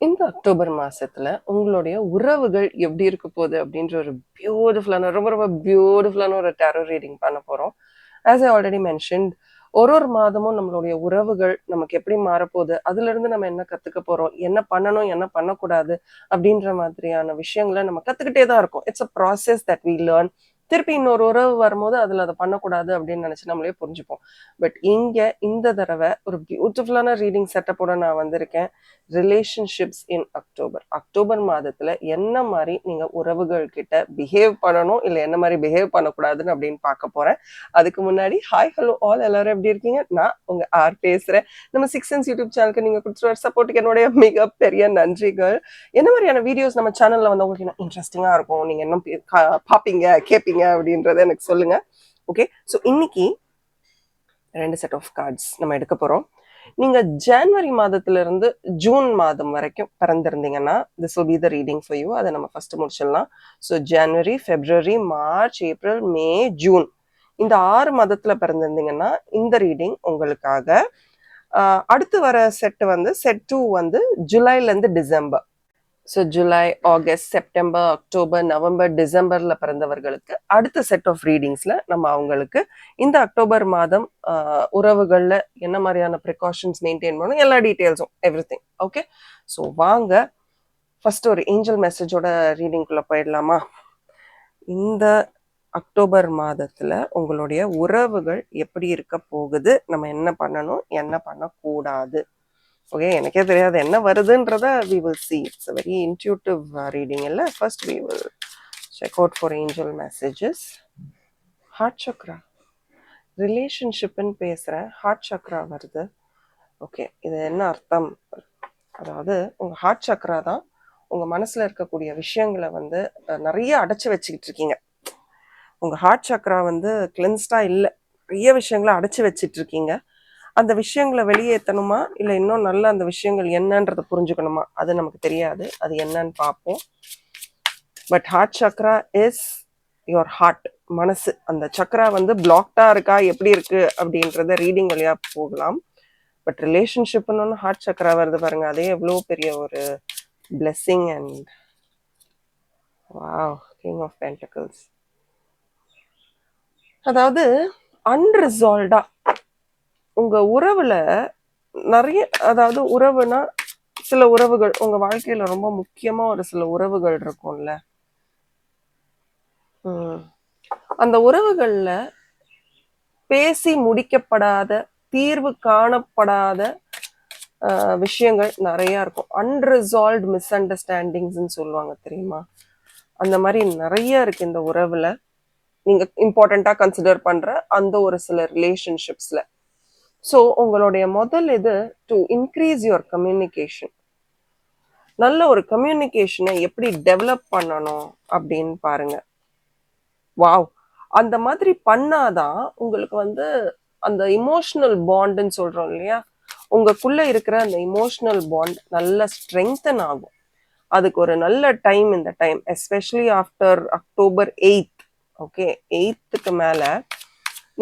இந்த அக்டோபர் மாசத்துல உங்களுடைய உறவுகள் எப்படி இருக்க போகுது அப்படின்ற ஒரு ரொம்ப பியூட்டிஃபுல்லான ஒரு டேரோ ரீடிங் பண்ண போறோம். ஆஸ் ஐ ஆல்ரெடி மென்ஷன்ட், ஒரு மாதமும் நம்மளுடைய உறவுகள் நமக்கு எப்படி மாறப்போகுது, அதுல இருந்து நம்ம என்ன கத்துக்க போறோம், என்ன பண்ணணும் என்ன பண்ணக்கூடாது அப்படின்ற மாதிரியான விஷயங்களை நம்ம கத்துக்கிட்டே தான் இருக்கோம். It's a process that we learn. திருப்பி இன்னொரு உறவு வரும்போது அதுல அதை பண்ணக்கூடாது அப்படின்னு நினைச்சு நம்மளே புரிஞ்சுப்போம். பட் இங்க இந்த தடவை ஒரு பியூட்டிஃபுல்லான ரீடிங் செட்டப்போட நான் வந்திருக்கேன். ரிலேஷன்ஷிப்ஸ் இன் அக்டோபர் மாதத்துல என்ன மாதிரி நீங்க உறவுகள் கிட்ட பிஹேவ் பண்ணணும், இல்ல என்ன மாதிரி பிஹேவ் பண்ணக்கூடாதுன்னு அப்படின்னு பார்க்க போறேன். அதுக்கு முன்னாடி ஹாய் ஹலோ ஆல், எல்லாரும் எப்படி இருக்கீங்க? நான் உங்க ஆர் பேசுறேன். நம்ம சிக்ஸ் சென்ஸ் யூடியூப் சேனலுக்கு நீங்க கொடுத்துருவ சப்போர்ட்டுக்கு என்னுடைய மிகப்பெரிய நன்றிகள். என்ன மாதிரியான வீடியோஸ் நம்ம சேனல்ல வந்து உங்களுக்கு இன்ட்ரெஸ்டிங்கா இருக்கும், நீங்க என்ன பாப்பீங்க கேட்பீங்க அப்படின்றத எனக்கு சொல்லுங்க. ஓகே, ஸோ இன்னைக்கு 2 செட் ஆஃப் கார்ட்ஸ் நம்ம எடுக்க போறோம். நீங்க ஜனவரி மாதத்துல இருந்து ஜூன் மாதம் வரைக்கும் பிறந்திருந்தீங்கன்னா this will be the reading for you. அதை நம்ம ஃபர்ஸ்ட் முடிச்சிடலாம். ஸோ ஜனவரி, பிப்ரவரி, மார்ச், ஏப்ரல், மே, ஜூன், இந்த 6 மாதத்துல பிறந்திருந்தீங்கன்னா இந்த ரீடிங் உங்களுக்காக. அடுத்து வர செட் வந்து செட் 2 வந்து ஜூலைல இருந்து December. So July, August, September, October, November, டிசம்பர்ல பிறந்தவர்களுக்கு அடுத்த செட் ஆஃப் ரீடிங்ஸ்ல நம்ம அவங்களுக்கு இந்த அக்டோபர் மாதம் உறவுகள்ல என்ன மாதிரியான ப்ரிகாஷன்ஸ் மெயின்டைன் பண்ணணும், எல்லா டீட்டெயில்ஸும் எவ்ரிதிங். ஓகே, ஸோ வாங்க ஃபர்ஸ்ட் ஒரு ஏஞ்சல் மெசேஜோட ரீடிங்குள்ள போயிடலாமா? இந்த அக்டோபர் மாதத்துல உங்களுடைய உறவுகள் எப்படி இருக்க போகுது, நம்ம என்ன பண்ணணும் என்ன பண்ணக்கூடாது. ஓகே, எனக்கே தெரியாது என்ன வருதுன்றத we will see. It's a very intuitive reading இல்ல. First we will check out for angel messages. Heart chakra, ரிலேஷன்ஷிப்னு பேசுகிறேன், ஹார்ட் சக்ரா வருது. ஓகே, இது என்ன அர்த்தம்? அதாவது உங்கள் ஹார்ட் சக்ரா தான் உங்கள் மனசில் இருக்கக்கூடிய விஷயங்களை வந்து நிறைய அடைச்சி வச்சுக்கிட்டு இருக்கீங்க. உங்கள் ஹார்ட் சக்ரா வந்து கிளென்ஸ்டாக இல்லை, நிறைய விஷயங்களை அடைச்சி வச்சிட்டு இருக்கீங்க. அந்த விஷயங்களை வெளியேற்றணுமா இல்லை இன்னும் நல்ல அந்த விஷயங்கள் என்னன்றதை புரிஞ்சுக்கணுமா, அது நமக்கு தெரியாது. அது என்னன்னு பார்ப்போம். But heart chakra is your heart, மனசு. அந்த சக்ரா வந்து பிளாக்டா இருக்கா எப்படி இருக்கு அப்படின்றத ரீடிங் வழியா போகலாம். பட் ரிலேஷன்ஷிப்னு ஹார்ட் சக்ரா வருது பாருங்க, அதே எவ்வளோ பெரிய ஒரு blessing. And wow, king of pentacles. அதாவது அன்ரிசால்வ்டா உங்க உறவுல நிறைய, அதாவது உறவுனா சில உறவுகள் உங்க வாழ்க்கையில ரொம்ப முக்கியமா ஒரு சில உறவுகள் இருக்கும்ல. அந்த உறவுகள்ல பேசி முடிக்கப்படாத, தீர்வு காணப்படாத விஷயங்கள் நிறைய இருக்கும். அன்ரிசால்வ்ட் மிஸ் அண்டர்ஸ்டாண்டிங்ஸ்ன்னு சொல்லுவாங்க தெரியுமா, அந்த மாதிரி நிறைய இருக்கு இந்த உறவுல. நீங்க இம்பார்ட்டண்டா கன்சிடர் பண்ற அந்த ஒரு சில ரிலேஷன்ஷிப்ஸ்ல. ஸோ உங்களுடைய முதல் இது டு இன்க்ரீஸ் யுவர் கம்யூனிகேஷன். நல்ல ஒரு கம்யூனிகேஷனை எப்படி டெவலப் பண்ணணும் அப்படின்னு பாருங்க. வாவ், அந்த மாதிரி பண்ணாதான் உங்களுக்கு வந்து அந்த இமோஷனல் பாண்டுன்னு சொல்றோம் இல்லையா, உங்களுக்குள்ள இருக்கிற அந்த இமோஷனல் பாண்ட் நல்ல ஸ்ட்ரெங்தன் ஆகும். அதுக்கு ஒரு நல்ல டைம் இந்த time, especially after October 8th. Okay, 8th மேல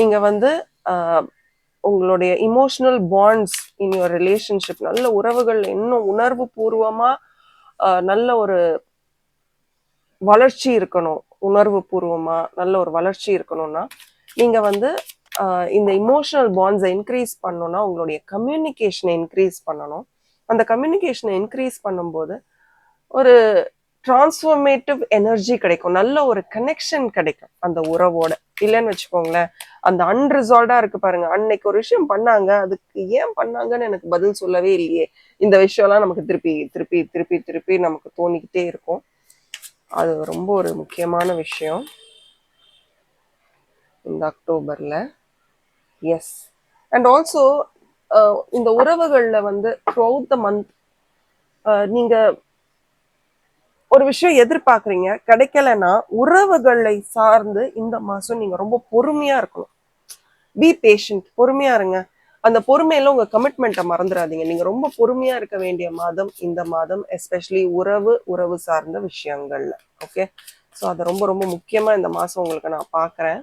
நீங்க வந்து உங்களுடைய emotional bonds in your relationship, நல்ல உறவுகள் இன்னும் உணர்வு பூர்வமா நல்ல ஒரு வளர்ச்சி இருக்கணும். உணர்வு பூர்வமா நல்ல ஒரு வளர்ச்சி இருக்கணும்னா நீங்க வந்து இந்த இமோஷனல் பாண்ட்ஸை இன்க்ரீஸ் பண்ணணும்னா உங்களுடைய கம்யூனிகேஷனை இன்க்ரீஸ் பண்ணணும். அந்த கம்யூனிகேஷனை இன்க்ரீஸ் பண்ணும்போது ஒரு டிரான்ஸ்ஃபர்மேட்டிவ் எனர்ஜி கிடைக்கும், நல்ல ஒரு கனெக்ஷன் கிடைக்கும் அந்த உறவோட. இல்லைன்னு வச்சுக்கோங்களேன், அந்த அன்ரிசால்வ்டா இருக்கு பாருங்க, அன்னைக்கு ஒரு விஷயம் பண்ணாங்க, அதுக்கு ஏன் பண்ணாங்கன்னு எனக்கு பதில் சொல்லவே இல்லையே, இந்த விஷயம்லாம் நமக்கு திருப்பி திருப்பி திருப்பி திருப்பி நமக்கு தோணிக்கிட்டே இருக்கும். அது ரொம்ப ஒரு முக்கியமான விஷயம் இந்த அக்டோபர்ல. எஸ், அண்ட் ஆல்சோ இந்த உறவுகள்ல வந்து த்ரூஅவுட் த மந்த் நீங்க ஒரு விஷயம் எதிர்பார்க்குறீங்க, கிடைக்கலன்னா உறவுகளை சார்ந்து இந்த மாசம் நீங்க ரொம்ப பொறுமையா இருக்கணும். பி பேஷண்ட், பொறுமையா இருங்க. அந்த பொறுமையில உங்க கமிட்மெண்ட்டை மறந்துடாதீங்க. நீங்க ரொம்ப பொறுமையா இருக்க வேண்டிய மாதம் இந்த மாதம், எஸ்பெஷலி உறவு சார்ந்த விஷயங்கள்ல. ஓகே, ஸோ அது ரொம்ப ரொம்ப முக்கியமா இந்த மாசம் உங்களுக்கு நான் பார்க்குறேன்.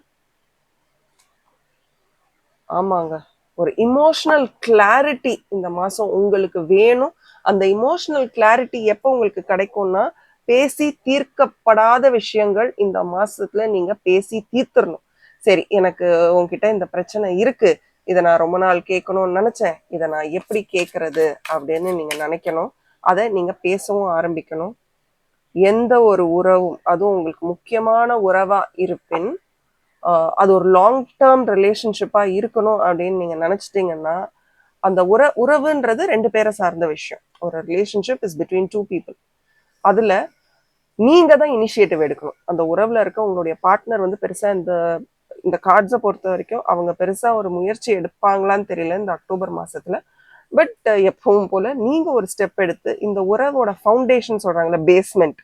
ஆமாங்க, ஒரு இமோஷனல் கிளாரிட்டி இந்த மாசம் உங்களுக்கு வேணும். அந்த இமோஷனல் கிளாரிட்டி எப்போ உங்களுக்கு கிடைக்கும்னா, பேசி தீர்க்கப்படாத விஷயங்கள் இந்த மாசத்துல நீங்க பேசி தீர்த்துடணும். சரி, எனக்கு உங்ககிட்ட இந்த பிரச்சனை இருக்கு, இதை நான் ரொம்ப நாள் கேட்கணும்னு நினைச்சேன், இதை நான் எப்படி கேட்கறது அப்படின்னு நீங்க நினைக்கணும். அதை நீங்க பேசவும் ஆரம்பிக்கணும். எந்த ஒரு உறவும், அதுவும் உங்களுக்கு முக்கியமான உறவா இருப்பின், அது ஒரு லாங் டேர்ம் ரிலேஷன்ஷிப்பா இருக்கணும் அப்படின்னு நீங்க நினைச்சிட்டீங்கன்னா, அந்த உறவுன்றது 2 பேரை சார்ந்த விஷயம். ஒரு ரிலேஷன்ஷிப் இஸ் பிட்வீன் 2 people. அதுல நீங்க தான் இனிஷியேட்டிவ் எடுக்கணும். அந்த உறவுல இருக்க உங்களுடைய பார்ட்னர் வந்து பெருசா இந்த கார்ட்ஸை பொறுத்த வரைக்கும் அவங்க பெருசா ஒரு முயற்சி எடுப்பாங்களான்னு தெரியல இந்த அக்டோபர் மாசத்துல. பட் எப்பவும் போல நீங்க ஒரு ஸ்டெப் எடுத்து இந்த உறவோட ஃபவுண்டேஷன் சொல்றாங்கல்ல, பேஸ்மெண்ட்,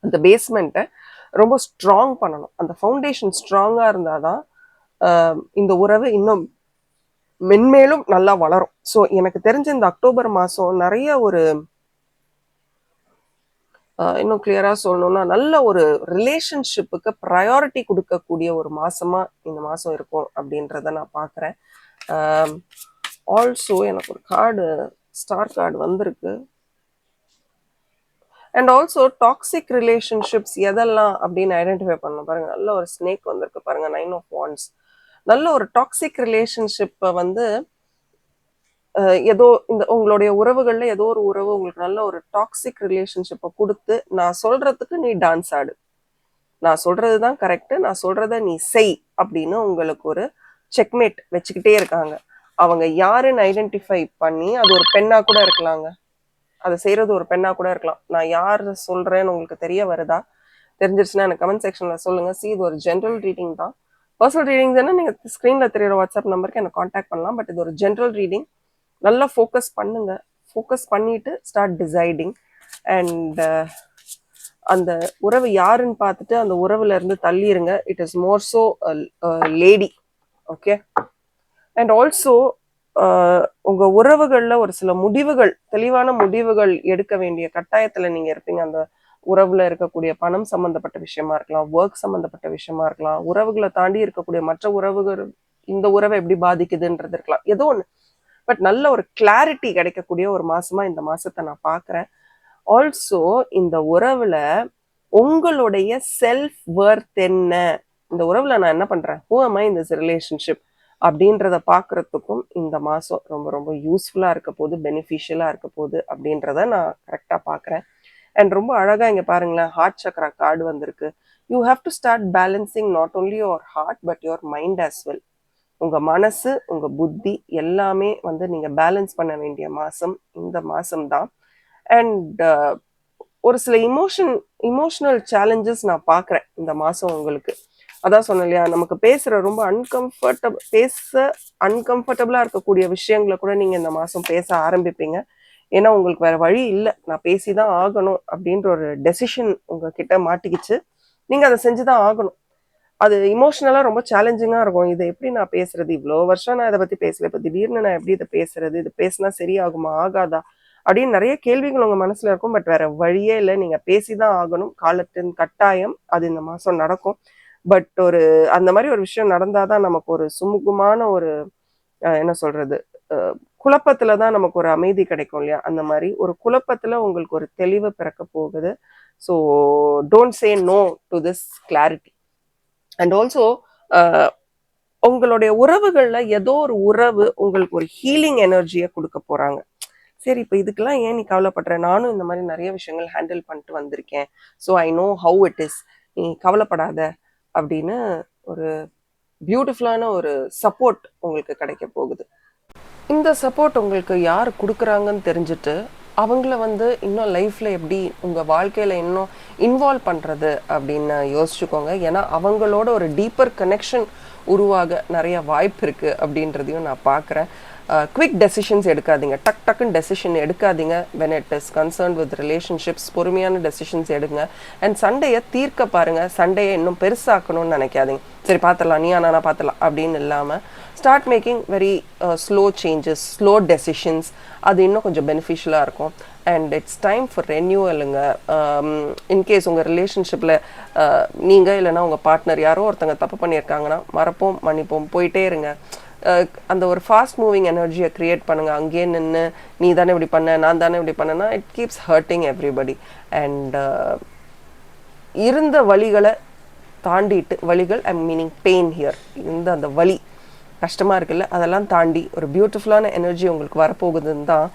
அந்த பேஸ்மெண்ட்டை ரொம்ப ஸ்ட்ராங் பண்ணணும். அந்த ஃபவுண்டேஷன் ஸ்ட்ராங்கா இருந்தாதான் இந்த உறவு இன்னும் மென்மேலும் நல்லா வளரும். ஸோ எனக்கு தெரிஞ்ச இந்த அக்டோபர் மாசம் நிறைய ஒரு இன்னும் கிளியரா சொல்லணும்னா, நல்ல ஒரு ரிலேஷன்ஷிப்புக்கு ப்ரையாரிட்டி கொடுக்கக்கூடிய ஒரு மாசமா இந்த மாசம் இருக்கும் அப்படின்றத நான் பார்க்குறேன். ஆல்சோ எனக்கு ஒரு ஸ்டார் கார்டு வந்திருக்கு. அண்ட் ஆல்சோ டாக்ஸிக் ரிலேஷன்ஷிப்ஸ் எதெல்லாம் அப்படின்னு ஐடென்டிஃபை பண்ணணும். பாருங்க, நல்ல ஒரு ஸ்னேக் வந்திருக்கு பாருங்க, 9 of Wands. நல்ல ஒரு டாக்ஸிக் ரிலேஷன்ஷிப்பை வந்து ஏதோ இந்த உங்களுடைய உறவுகள்ல ஏதோ ஒரு உறவு உங்களுக்கு நல்ல ஒரு டாக்ஸிக் ரிலேஷன்ஷிப்பை கொடுத்து, நான் சொல்றதுக்கு நீ டான்ஸ் ஆடு, நான் சொல்றதுதான் கரெக்ட், நான் சொல்றத நீ செய் அப்படின்னு உங்களுக்கு ஒரு செக்மேட் வச்சுக்கிட்டே இருக்காங்க. அவங்க யாருன்னு ஐடென்டிஃபை பண்ணி, அது ஒரு பெண்ணா கூட இருக்கலாங்க, அதை செய்யறது ஒரு பெண்ணா கூட இருக்கலாம். நான் யார் சொல்றேன்னு உங்களுக்கு தெரிய வருதா? தெரிஞ்சிருச்சுன்னா எனக்கு கமெண்ட் செக்ஷன்ல சொல்லுங்க. இது ஒரு ஜென்ரல் ரீடிங் தான். பர்சனல் ரீடிங்ஸ் என்ன நீங்க ஸ்கிரீன்ல தெரியுற வாட்ஸ்அப் நம்பருக்கு என்ன காண்டாக்ட் பண்ணலாம். பட் இது ஒரு ஜென்ரல் ரீடிங். நல்லா ஃபோக்கஸ் பண்ணுங்க. ஃபோக்கஸ் பண்ணிட்டு ஸ்டார்ட் டிசைடிங். அண்ட் அந்த உறவு யாருன்னு பார்த்துட்டு அந்த உறவுல இருந்து தள்ளிருங்க. It is more so lady. Okay. And also உங்க உறவுகள்ல ஒரு சில முடிவுகள், தெளிவான முடிவுகள் எடுக்க வேண்டிய கட்டாயத்துல நீங்க இருப்பீங்க. அந்த உறவுல இருக்கக்கூடிய பணம் சம்பந்தப்பட்ட விஷயமா இருக்கலாம், ஒர்க் சம்பந்தப்பட்ட விஷயமா இருக்கலாம், உறவுகளை தாண்டி இருக்கக்கூடிய மற்ற உறவுகள் இந்த உறவை எப்படி பாதிக்குதுன்றது இருக்கலாம், ஏதோ ஒன்று. பட் நல்ல ஒரு கிளாரிட்டி கிடைக்கக்கூடிய ஒரு மாசமா இந்த மாசத்தை நான் பாக்குறேன். ஆல்சோ இந்த உறவுல உங்களுடைய செல்ஃப் வர்த் என்ன, இந்த உறவுல நான் என்ன பண்றேன், who am I in this relationship அப்படின்றத பாக்குறதுக்கும் இந்த மாசம் ரொம்ப ரொம்ப யூஸ்ஃபுல்லா இருக்க போது, பெனிஃபிஷியலா இருக்க போகுது அப்படின்றத நான் கரெக்டா பாக்குறேன். அண்ட் ரொம்ப அழகா இங்க பாருங்களேன், ஹார்ட் சக்ரா கார்டு வந்திருக்கு. You have to start balancing not only your heart but your mind as well. உங்க மனசு, உங்க புத்தி எல்லாமே வந்து நீங்க பேலன்ஸ் பண்ண வேண்டிய மாசம் இந்த மாசம் தான். அண்ட் ஒரு சில இமோஷனல் சேலஞ்சஸ் நான் பாக்குறேன் இந்த மாசம் உங்களுக்கு. அதான் சொன்னேன் இல்லையா, நமக்கு பேசுற ரொம்ப அன்கம்ஃபர்டபுளா இருக்கக்கூடிய விஷயங்களை கூட நீங்க இந்த மாசம் பேச ஆரம்பிப்பீங்க. ஏன்னா உங்களுக்கு வேற வழி இல்லை, நான் பேசிதான் ஆகணும் அப்படின்ற ஒரு டெசிஷன் உங்ககிட்ட மாட்டிக்கிச்சு. நீங்க அதை செஞ்சுதான் ஆகணும். அது இமோஷனலா ரொம்ப சேலஞ்சிங்கா இருக்கும். இதை எப்படி நான் பேசுறது, இவ்வளோ வருஷம் நான் இதை பத்தி பேசல, இப்ப திடீர்னு நான் எப்படி இதை பேசுறது, இது பேசினா சரியாகுமா ஆகாதா அப்படின்னு நிறைய கேள்விகள் உங்க மனசுல இருக்கும். பட் வேற வழியே இல்லை, நீங்க பேசிதான் ஆகணும். காலத்தின் கட்டாயம் அது இந்த மாசம் நடக்கும். பட் அந்த மாதிரி ஒரு விஷயம் நடந்தாதான் நமக்கு ஒரு சுமூகமான ஒரு என்ன சொல்றது, குழப்பத்துலதான் நமக்கு ஒரு அமைதி கிடைக்கும் இல்லையா. அந்த மாதிரி ஒரு குழப்பத்துல உங்களுக்கு ஒரு தெளிவு பிறக்க போகுது. So don't say no to this clarity. And also உங்களுடைய உறவுகள்ல ஏதோ ஒரு உறவு உங்களுக்கு ஒரு ஹீலிங் எனர்ஜியை கொடுக்க போறாங்க. சரி, இப்போ இதுக்கெல்லாம் ஏன் நீ கவலைப்படுற, நானும் இந்த மாதிரி நிறைய விஷயங்கள் ஹேண்டில் பண்ணிட்டு வந்திருக்கேன், so I know how it is, நீ கவலைப்படாத அப்படின்னு ஒரு பியூட்டிஃபுல்லான ஒரு சப்போர்ட் உங்களுக்கு கிடைக்க போகுது. இந்த சப்போர்ட் உங்களுக்கு யார் கொடுக்குறாங்கன்னு தெரிஞ்சுட்டு அவங்கள வந்து இன்னும் லைஃப்ல எப்படி உங்க வாழ்க்கையில இன்னும் இன்வால்வ் பண்றது அப்படின்னு யோசிச்சுக்கோங்க. ஏன்னா அவங்களோட ஒரு டீப்பர் கனெக்ஷன் உருவாக நிறைய வாய்ப்பு இருக்கு அப்படின்றதையும் நான் பார்க்குறேன். குவிக் டெசிஷன்ஸ் எடுக்காதீங்க, டக்குன்னு டெசிஷன் எடுக்காதீங்க. when it is concerned with relationships பொறுமையான டெசிஷன்ஸ் எடுங்க. அண்ட் சண்டையை தீர்க்க பாருங்க, சண்டையை இன்னும் பெருசாக்கணும்னு நினைக்காதீங்க. சரி பார்த்துடலாம், நீ நானா பார்த்துடலாம் அப்படின்னு இல்லாமல் start making very slow changes, slow decisions. அது இன்னும் கொஞ்சம் பெனிஃபிஷியலாக இருக்கும். அண்ட் இட்ஸ் டைம் ஃபார் ரெனியூவலுங்க. இன்கேஸ் உங்கள் ரிலேஷன்ஷிப்பில் நீங்கள் இல்லைனா உங்கள் பார்ட்னர் யாரோ ஒருத்தங்க தப்பு பண்ணியிருக்காங்கன்னா மறப்போம், மன்னிப்போம், போயிட்டே இருங்க. அந்த ஒரு ஃபாஸ்ட் மூவிங் எனர்ஜியை க்ரியேட் பண்ணுங்கள். அங்கேயே நின்று நீ தானே இப்படி பண்ண, நான் தானே இப்படி பண்ணேன்னா it keeps hurting everybody. And இருந்த வழிகளை தாண்டிட்டு, வழிகள் ஐ மீனிங் பெயின் ஹியர், அந்த வலி கஷ்டமாக இருக்குல்ல, அதெல்லாம் தாண்டி ஒரு பியூட்டிஃபுல்லான எனர்ஜி உங்களுக்கு வரப்போகுதுன்னு தான்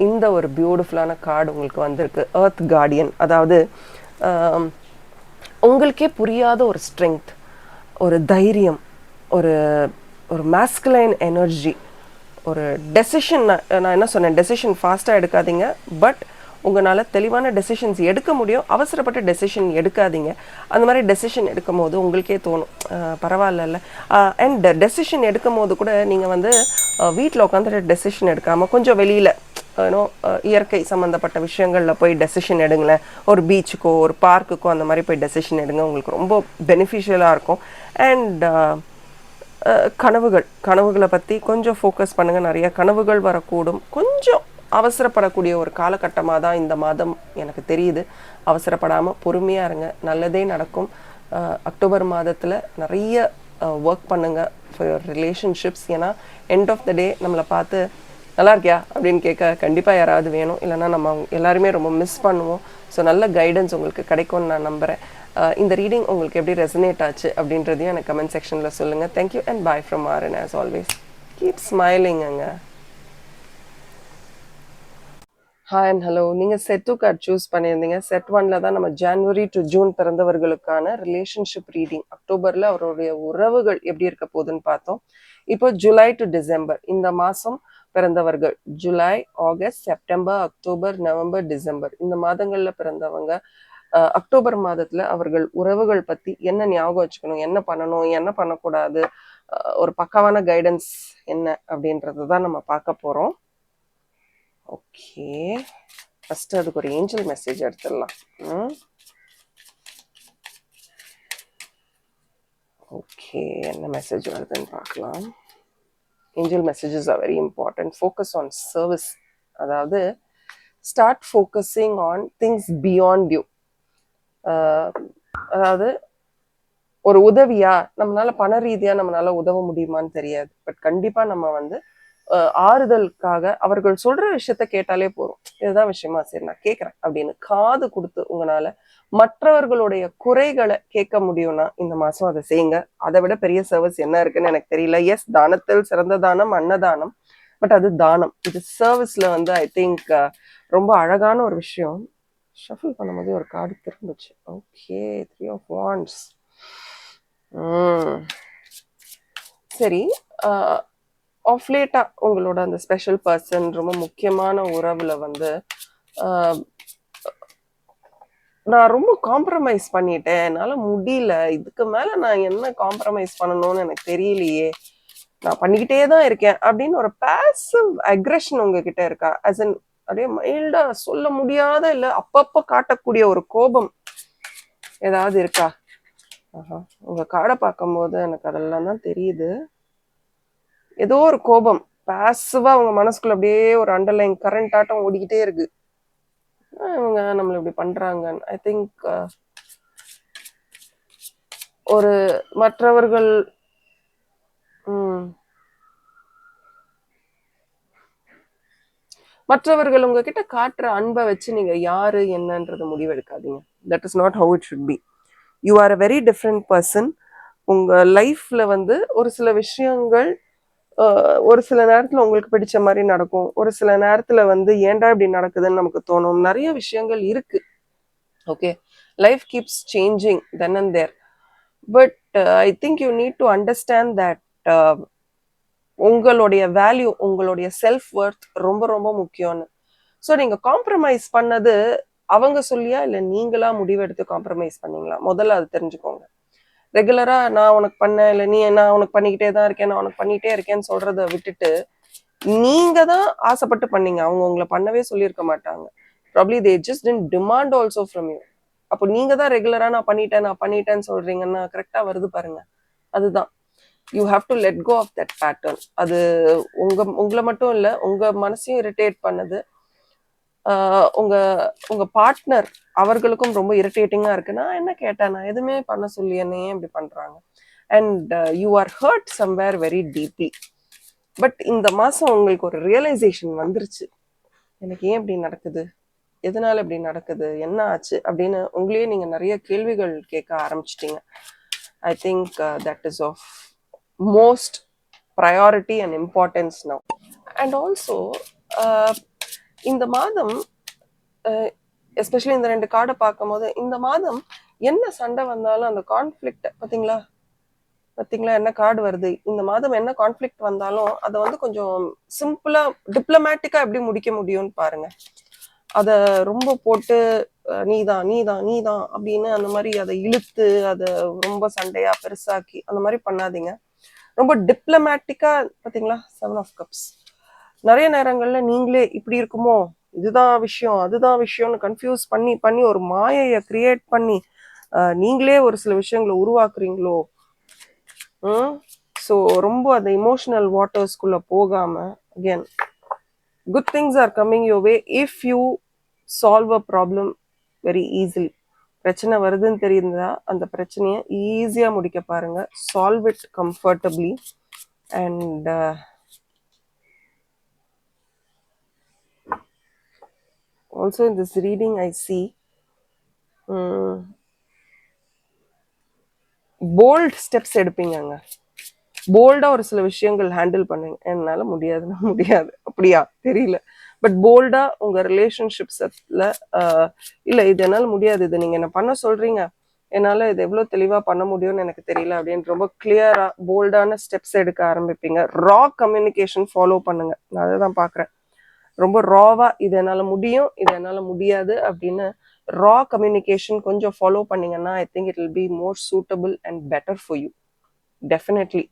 இந்த ஒரு பியூட்டிஃபுல்லான கார்டு உங்களுக்கு வந்திருக்கு. Earth Guardian. அதாவது உங்களுக்கே புரியாத ஒரு ஸ்ட்ரென்த், ஒரு தைரியம், ஒரு ஒரு மாஸ்குலைன் எனர்ஜி, ஒரு டெசிஷன். நான் என்ன சொன்னேன், டெசிஷன் ஃபாஸ்ட்டாக எடுக்காதீங்க, பட் உங்களால் தெளிவான டெசிஷன்ஸ் எடுக்க முடியும். அவசரப்பட்டு டெசிஷன் எடுக்காதீங்க. அந்த மாதிரி டெசிஷன் எடுக்கும் போது உங்களுக்கே தோணும் பரவாயில்ல. அண்ட் டெசிஷன் எடுக்கும் போது கூட நீங்கள் வந்து வீட்டில் உட்காந்துட்டு டெசிஷன் எடுக்காமல் கொஞ்சம் வெளியில் இயற்கை சம்மந்தப்பட்ட விஷயங்களில் போய் டெசிஷன் எடுங்களேன். ஒரு பீச்சுக்கோ ஒரு பார்க்குக்கோ அந்த மாதிரி போய் டெசிஷன் எடுங்க. உங்களுக்கு ரொம்ப பெனிஃபிஷியலாக இருக்கும். அண்ட் கனவுகளை பற்றி கொஞ்சம் ஃபோக்கஸ் பண்ணுங்கள். நிறைய கனவுகள் வரக்கூடும். கொஞ்சம் அவசரப்படக்கூடிய ஒரு காலகட்டமாக தான் இந்த மாதம் எனக்கு தெரியுது. அவசரப்படாமல் பொறுமையாக இருங்க, நல்லதே நடக்கும். அக்டோபர் மாதத்தில் நிறைய ஒர்க் பண்ணுங்கள் ஃபார் யுவர் ரிலேஷன்ஷிப்ஸ். ஏன்னா எண்ட் ஆஃப் த டே நம்மளை பார்த்து நல்லா இருக்கியா அப்படின்னு கேட்க கண்டிப்பாக யாராவது வேணும். இல்லைனா நம்ம எல்லாருமே ரொம்ப மிஸ் பண்ணுவோம். ஸோ நல்ல கைடன்ஸ் உங்களுக்கு கிடைக்கும்னு நான் நம்புகிறேன். இந்த ரீடிங் உங்களுக்கு எப்படி ரெசனேட் ஆச்சு அப்படின்றதையும் எனக்கு கமெண்ட் செக்ஷனில் சொல்லுங்கள். Thank you and bye from RN. As always keep ஸ்மைலிங்க. Hi and hello. நீங்கள் செட் 2 கார்டு சூஸ் பண்ணியிருந்தீங்க. செட் 1ல் தான் நம்ம ஜான்வரி டு ஜூன் பிறந்தவர்களுக்கான ரிலேஷன்ஷிப் ரீடிங். அக்டோபரில் அவருடைய உறவுகள் எப்படி இருக்க போகுதுன்னு பார்த்தோம். இப்போ ஜூலை டு டிசம்பர் இந்த மாதம் பிறந்தவர்கள், July, August, September, October, November, December இந்த மாதங்களில் பிறந்தவங்க அக்டோபர் மாதத்தில் அவர்கள் உறவுகள் பற்றி என்ன ஞாபகம் வச்சுக்கணும், என்ன பண்ணணும், என்ன பண்ணக்கூடாது, ஒரு பக்காவான கைடன்ஸ் என்ன அப்படின்றது தான் நம்ம பார்க்க போகிறோம். ஓகே, ஃபர்ஸ்ட் அதுக்கு ஒரு ஏஞ்சல் மெசேஜ் எடுத்துடலாம். ஓகே, என்ன மெசேஜ் வருதுன்னு பார்க்கலாம். Angel messages are very important. Focus on service. அதாவது start focusing on things beyond you. அதாவது ஒரு உதவியா நம்மளால பண ரீதியா நம்மளால உதவ முடியுமான்னு தெரியாது. பட் கண்டிப்பா நம்ம வந்து ஆறுதலுக்காக அவர்கள் சொல்ற விஷயத்த கேட்டாலே போறோம். இதுதான் விஷயமா, சரி நான் கேட்கறேன் அப்படின்னு காது கொடுத்து உங்களால மற்றவர்களுடைய குறைகளை கேட்க முடியும்னா இந்த மாசம் அதை செய்யுங்க. அதை விட பெரிய சர்வீஸ் என்ன இருக்குன்னு எனக்கு தெரியல. எஸ், தானத்தில் சிறந்த தானம் அன்னதானம். பட் அது தானம். இது சர்வீஸ்ல வந்து ஐ திங்க் ரொம்ப அழகான ஒரு விஷயம். ஷஃபில் பண்ணும்போது ஒரு கார்டு திரும்பிச்சு. Okay, 3 of Wands. சரி, ஆஃப் லேட்டா உங்களோட அந்த ஸ்பெஷல் பர்சன், ரொம்ப முக்கியமான உறவுல வந்து நான் ரொம்ப காம்ப்ரமைஸ் பண்ணிட்டேன், என்னால முடியல, இதுக்கு மேல நான் என்ன காம்ப்ரமைஸ் பண்ணணும்னு எனக்கு தெரியலையே, நான் பண்ணிக்கிட்டே தான் இருக்கேன் அப்படின்னு ஒரு பாசிவ் அக்ரெஷன் உங்ககிட்ட இருக்கா? அஸ் இன் அப்படியே மைல்டா சொல்ல முடியாத இல்ல அப்பப்ப காட்டக்கூடிய ஒரு கோபம் ஏதாவது இருக்கா? உங்க கார்டை பார்க்கும்போது எனக்கு அதெல்லாம் தான் தெரியுது. ஏதோ ஒரு கோபம் பாசிவா உங்க மனசுக்குள்ள அப்படியே ஒரு அண்டர்லைன் கரண்ட் ஆட்டம் ஓடிக்கிட்டே இருக்கு. இவங்க நம்மள இப்படி பண்றாங்க. ஐ திங்க் ஒரு மற்றவர்கள் மற்றவர்கள் உங்ககிட்ட காட்டுற அன்பை வச்சு நீங்க யாரு என்னன்றது முடிவெடுக்காதீங்க. That is not how it should be. You are a very different person. உங்க லைஃப்ல வந்து ஒரு சில விஷயங்கள் ஒரு சில நேரத்துல உங்களுக்கு பிடிச்ச மாதிரி நடக்கும். ஒரு சில நேரத்துல வந்து ஏன்டா இப்படி நடக்குதுன்னு நமக்கு தோணும். நிறைய விஷயங்கள் இருக்கு. Okay, life keeps changing then and there. But I think you need to understand that உங்களுடைய வேல்யூ, உங்களுடைய செல்ஃப் ஒர்த் ரொம்ப ரொம்ப முக்கியம்னு. ஸோ நீங்க காம்ப்ரமைஸ் பண்ணது அவங்க சொல்லியா இல்லை நீங்களா முடிவெடுத்து காம்ப்ரமைஸ் பண்ணீங்களா? முதல்ல அது தெரிஞ்சுக்கோங்க. ரெகுலரா நான் உனக்கு பண்ணேன், இல்லை நீ நான் உனக்கு பண்ணிக்கிட்டே தான் இருக்கேன், நான் உனக்கு பண்ணிக்கிட்டே இருக்கேன்னு சொல்றத விட்டுட்டு நீங்க தான் ஆசைப்பட்டு பண்ணீங்க. அவங்க உங்களை பண்ணவே சொல்லியிருக்க மாட்டாங்க. Probably they just didn't demand also from you. அப்போ நீங்க தான் ரெகுலரா நான் பண்ணிட்டேன்னு சொல்றீங்கன்னா கரெக்டா வருது பாருங்க. அதுதான் you have to let go of that pattern. அது உங்களை மட்டும் இல்லை, உங்க மனசையும் இரிட்டேட் பண்ணுது. உங்க பார்ட்னர் அவர்களுக்கும் ரொம்ப இரிட்டேட்டிங்கா இருக்கு. நான் என்ன கேட்டேன், நான் எதுவுமே பண்ண சொல்லி என்னையே இப்படி பண்றாங்க. And you are hurt somewhere very deeply. பட் இந்த மாசம் உங்களுக்கு ஒரு ரியலைசேஷன் வந்துருச்சு, எனக்கு ஏன் இப்படி நடக்குது, எதனால இப்படி நடக்குது, என்ன ஆச்சு அப்படின்னு உங்களையே நீங்க நிறைய கேள்விகள் கேட்க ஆரம்பிச்சிட்டீங்க. I think that is of most priority and importance now. And also இந்த மாதம் எஸ்பெஷலி இந்த 2 கார்டை பார்க்கும் போது இந்த மாதம் என்ன சண்டை வந்தாலும் அந்த கான்ஃப்ளிக்ட் பார்த்தீங்களா, என்ன கார்டு வருது, இந்த மாதம் என்ன கான்ஃப்ளிக்ட் வந்தாலும் அதை வந்து கொஞ்சம் சிம்பிளா டிப்ளமேட்டிக்கா எப்படி முடிக்க முடியும்னு பாருங்க. அதை ரொம்ப போட்டு நீதான் நீதான் நீதான் அப்படின்னு அந்த மாதிரி அதை இழுத்து அதை ரொம்ப சண்டையா பெருசாக்கி அந்த மாதிரி பண்ணாதீங்க. ரொம்ப டிப்ளமேட்டிக்கா பார்த்தீங்களா 7 ஆஃப் கப்ஸ். நிறைய நேரங்கள்ல நீங்களே இப்படி இருக்குமோ, இதுதான் விஷயம் அதுதான் விஷயம்னு கன்ஃபியூஸ் பண்ணி பண்ணி ஒரு மாயையை கிரியேட் பண்ணி நீங்களே ஒரு சில விஷயங்களை உருவாக்குறீங்களோ. ஸோ ரொம்ப அந்த இமோஷனல் வாட்டர்ஸ்குள்ள போகாம, again good things are coming your way if you solve a problem very easily. பிரச்சனை வருதுன்னு தெரியுதா, அந்த பிரச்சனையை ஈஸியா முடிக்க பாருங்க. Solve it comfortably. And also in this reading I see bold steps எடுப்பீங்க. போல்டா ஒரு சில விஷயங்கள் ஹேண்டில் பண்ணுங்க. என்னால முடியாதுன்னா முடியாது அப்படியா தெரியல, பட் போல்டா உங்க ரிலேஷன்ஷிப்ஸ்ல இல்ல இது என்னால முடியாது, இது நீங்க என்ன பண்ண சொல்றீங்க, என்னால இது எவ்வளவு தெளிவா பண்ண முடியும்னு எனக்கு தெரியல அப்படின்னு ரொம்ப கிளியரா போல்டான ஸ்டெப்ஸ் எடுக்க ஆரம்பிப்பீங்க. ரா கம்யூனிகேஷன் ஃபாலோ பண்ணுங்க. நான் அதை தான் பாக்குறேன். ரொம்ப ராவா இது என்னால முடியும் இது என்னால முடியாது அப்படின்னு ரா கம்யூனிகேஷன் கொஞ்சம் ஃபாலோ பண்ணீங்கன்னா I think it will be more suitable and better for you definitely.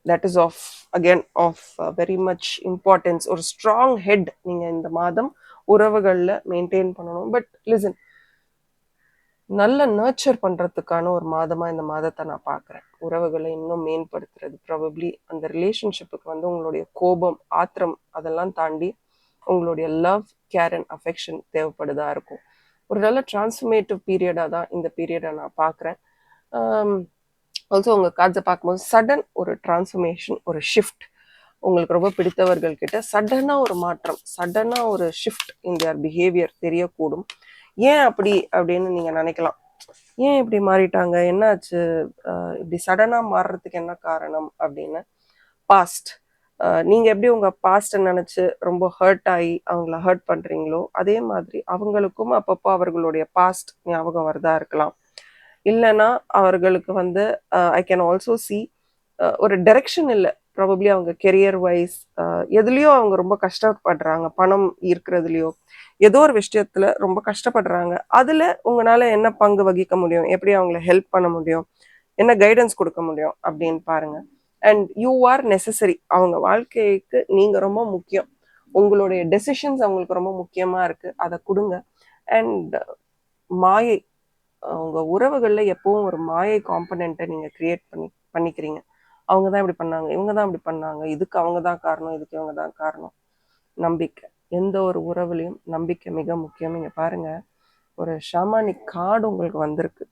that is of again of very much importance. ஒரு ஸ்ட்ராங் ஹெட் நீங்க இந்த மாதம் உறவுகள்ல மெயின்டைன் பண்ணணும். பட் லிசன், நல்ல நர்ச்சர் பண்றதுக்கான ஒரு மாதமா இந்த மாதத்தை நான் பார்க்குறேன். உறவுகளை இன்னும் மேம்படுத்துறது, ப்ராபப்ளி அந்த ரிலேஷன்ஷிப்புக்கு வந்து உங்களுடைய கோபம் ஆத்திரம் அதெல்லாம் தாண்டி உங்களுடைய லவ் கேர் அண்ட் அஃபெக்ஷன் தேவைப்படுதா இருக்கும். ஒரு நல்ல டிரான்ஸ்ஃபர்மேட்டிவ் பீரியடாக தான் இந்த பீரியடை நான் பார்க்குறேன். ஆல்சோ உங்கள் கார்ட்ஸை பார்க்கும்போது சடன் ஒரு டிரான்ஸ்ஃபர்மேஷன், ஒரு ஷிஃப்ட், உங்களுக்கு ரொம்ப பிடித்தவர்கள் கிட்ட சடனாக ஒரு மாற்றம், சடனாக ஒரு ஷிஃப்ட் இன் தியர் பிஹேவியர் தெரியக்கூடும். ஏன் அப்படி அப்படின்னு நீங்கள் நினைக்கலாம், ஏன் இப்படி மாறிட்டாங்க, என்னாச்சு, இப்படி சடனாக மாறுறதுக்கு என்ன காரணம் அப்படின்னு. பாஸ்ட், நீங்கள் எப்படி உங்கள் பாஸ்ட்டை நினச்சி ரொம்ப ஹர்ட் ஆகி அவங்கள ஹர்ட் பண்ணுறீங்களோ அதே மாதிரி அவங்களுக்கும் அப்பப்போ அவர்களுடைய பாஸ்ட் ஞாபகம் வரதா இருக்கலாம். இல்லைன்னா அவர்களுக்கு வந்து ஐ கேன் ஆல்சோ சி ஒரு டைரக்ஷன் இல்லை, ப்ராபப்ளி அவங்க கெரியர் வைஸ் எதுலேயோ அவங்க ரொம்ப கஷ்டப்படுறாங்க, பணம் இருக்கிறதுலையோ ஏதோ ஒரு விஷயத்துல ரொம்ப கஷ்டப்படுறாங்க. அதுல உங்களால என்ன பங்கு வகிக்க முடியும், எப்படி அவங்கள ஹெல்ப் பண்ண முடியும், என்ன கைடன்ஸ் கொடுக்க முடியும் அப்படின்னு பாருங்க. அண்ட் யூ ஆர் நெசசரி, அவங்க வாழ்க்கைக்கு நீங்க ரொம்ப முக்கியம், உங்களுடைய டெசிஷன்ஸ் அவங்களுக்கு ரொம்ப முக்கியமா இருக்கு, அதை கொடுங்க. அண்ட் மாயை, உங்க உறவுகள்ல எப்பவும் ஒரு மாயை காம்பனண்ட்டை நீங்க கிரியேட் பண்ணிக்கிறீங்க. அவங்க தான் இப்படி பண்ணாங்க, இவங்க தான் இப்படி பண்ணாங்க, இதுக்கு அவங்க தான் காரணம், இதுக்கு இவங்க தான் காரணம். நம்பிக்கை, எந்த ஒரு உறவுலையும் நம்பிக்கை மிக முக்கியம். நீங்க பாருங்க, ஒரு ஷாமானிக் கார்டு உங்களுக்கு வந்திருக்கு.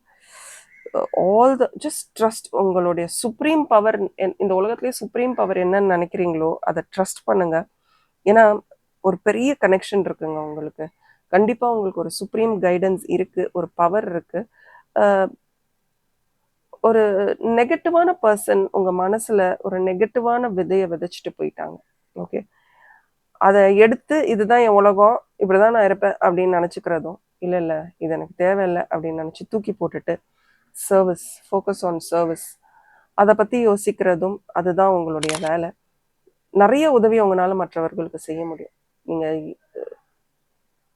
ஆல் த ஜஸ்ட் ட்ரஸ்ட், உங்களுடைய சுப்ரீம் பவர், இந்த உலகத்திலேயே சுப்ரீம் பவர் என்னன்னு நினைக்கிறீங்களோ அதை ட்ரஸ்ட் பண்ணுங்க. ஏன்னா ஒரு பெரிய கனெக்ஷன் இருக்குங்க உங்களுக்கு, கண்டிப்பா உங்களுக்கு ஒரு சுப்ரீம் கைடன்ஸ் இருக்கு, ஒரு பவர் இருக்கு. ஒரு நெகட்டிவான பர்சன் உங்க மனசுல ஒரு நெகட்டிவான விதையை விதைச்சிட்டு போயிட்டாங்க. ஓகே, அதை எடுத்து இதுதான் என் உலகம், இப்படிதான் நான் இருப்பேன் அப்படின்னு நினைச்சுக்கிறதும் இல்லை, இல்லை இது எனக்கு தேவையில்லை அப்படின்னு நினைச்சு தூக்கி போட்டுட்டு சர்வீஸ், ஃபோக்கஸ் ஆன் சர்வீஸ், அதை பத்தி யோசிக்கிறதும் அதுதான் உங்களுடைய வேலை. நிறைய உதவி உங்களால மற்றவர்களுக்கு செய்ய முடியும். நீங்க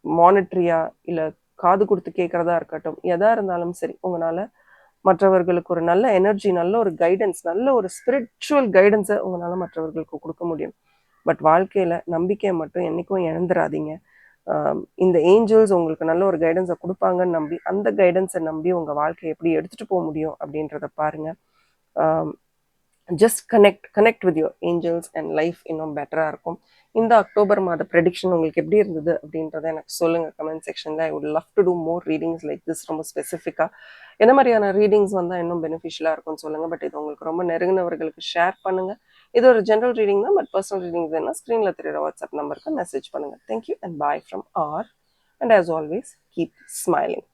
மானிட்டரியா இல்லை காது கொடுத்து கேட்கறதா இருக்கட்டும், எதா இருந்தாலும் சரி, உங்களால மற்றவர்களுக்கு ஒரு நல்ல எனர்ஜி, நல்ல ஒரு கைடன்ஸ், நல்ல ஒரு ஸ்பிரிச்சுவல் கைடன்ஸை உங்களால மற்றவர்களுக்கு கொடுக்க முடியும். பட் வாழ்க்கையில நம்பிக்கையை மட்டும் என்னைக்கும் இழந்துடாதீங்க. இந்த ஏஞ்சல்ஸ் உங்களுக்கு நல்ல ஒரு கைடன்ஸை கொடுப்பாங்கன்னு நம்பி அந்த கைடன்ஸை நம்பி உங்க வாழ்க்கையை எப்படி எடுத்துட்டு போக முடியும் அப்படின்றத பாருங்க. Just connect with your angels and life இன்னும் பெட்டராக இருக்கும். இந்த அக்டோபர் மாத ப்ரெடிக்ஷன் உங்களுக்கு எப்படி இருந்தது அப்படின்றத எனக்கு சொல்லுங்கள் கமெண்ட் செக்ஷனில். I would love to do more readings like this. ரொம்ப ஸ்பெசிஃபிக்காக என்ன மாதிரியான ரீடிங்ஸ் வந்தால் இன்னும் பெனிஃபிஷியலாக இருக்கும்னு சொல்லுங்கள். பட் இது உங்களுக்கு ரொம்ப நெருங்கினவர்களுக்கு ஷேர் பண்ணுங்கள். இது ஒரு ஜென்ரல் ரீடிங் தான், பட் பர்சனல் ரீடிங் வேணா ஸ்க்ரீனில் தெரியுற வாட்ஸ்அப் நம்பருக்கு மெசேஜ் பண்ணுங்கள். Thank you and bye from R. And as always keep smiling.